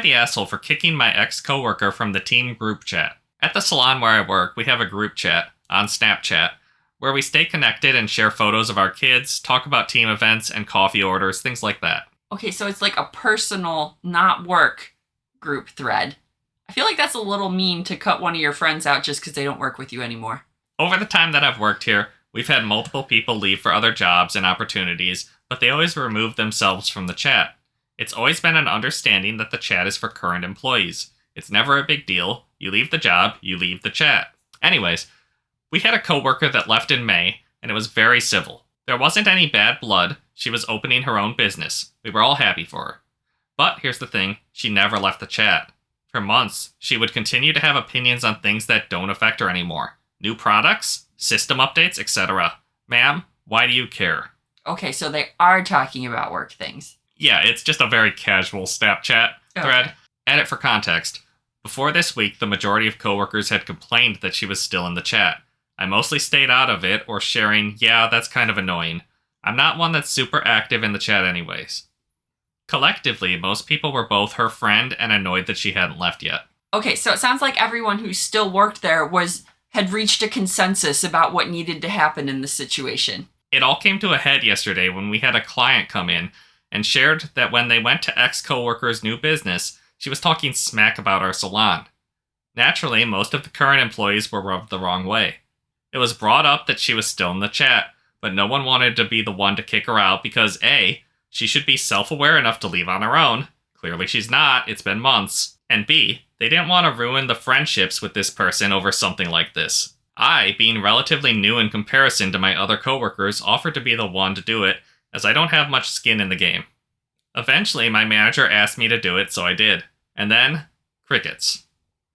the asshole for kicking my ex-coworker from the team group chat? At the salon where I work, we have a group chat on Snapchat where we stay connected and share photos of our kids, talk about team events and coffee orders, things like that. Okay, so it's like a personal, not work group thread. I feel like that's a little mean to cut one of your friends out just because they don't work with you anymore. Over the time that I've worked here, we've had multiple people leave for other jobs and opportunities, but they always remove themselves from the chat. It's always been an understanding that the chat is for current employees. It's never a big deal. You leave the job, you leave the chat. Anyways, we had a coworker that left in May, and it was very civil. There wasn't any bad blood. She was opening her own business. We were all happy for her. But here's the thing, she never left the chat. For months, she would continue to have opinions on things that don't affect her anymore. New products, system updates, etc. Ma'am, why do you care? Okay, so they are talking about work things. Yeah, it's just a very casual Snapchat thread. Edit for context. Before this week, the majority of coworkers had complained that she was still in the chat. I mostly stayed out of it or sharing, yeah, that's kind of annoying. I'm not one that's super active in the chat anyways. Collectively, most people were both her friend and annoyed that she hadn't left yet. Okay, so it sounds like everyone who still worked there had reached a consensus about what needed to happen in the situation. It all came to a head yesterday when we had a client come in and shared that when they went to ex-coworker's new business, she was talking smack about our salon. Naturally, most of the current employees were rubbed the wrong way. It was brought up that she was still in the chat, but no one wanted to be the one to kick her out because A, she should be self-aware enough to leave on her own. Clearly she's not, it's been months. And B, they didn't want to ruin the friendships with this person over something like this. I, being relatively new in comparison to my other coworkers, offered to be the one to do it, as I don't have much skin in the game. Eventually, my manager asked me to do it, so I did. And then, crickets.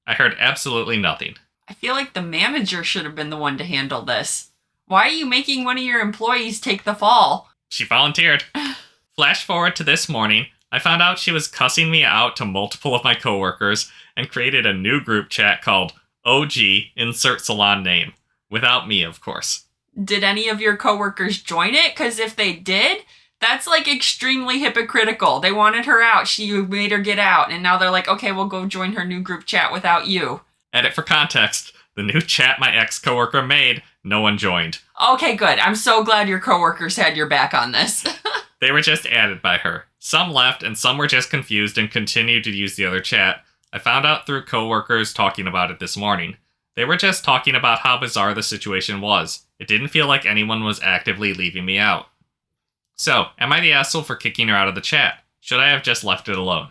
I heard absolutely nothing. I feel like the manager should have been the one to handle this. Why are you making one of your employees take the fall? She volunteered. Flash forward to this morning, I found out she was cussing me out to multiple of my coworkers and created a new group chat called OG Insert Salon Name. Without me, of course. Did any of your coworkers join it? Because if they did, that's like extremely hypocritical. They wanted her out, you made her get out, and now they're like, okay, we'll go join her new group chat without you. Edit for context. The new chat my ex-coworker made, no one joined. Okay, good. I'm so glad your coworkers had your back on this. They were just added by her. Some left, and some were just confused and continued to use the other chat. I found out through coworkers talking about it this morning. They were just talking about how bizarre the situation was. It didn't feel like anyone was actively leaving me out. So, am I the asshole for kicking her out of the chat? Should I have just left it alone?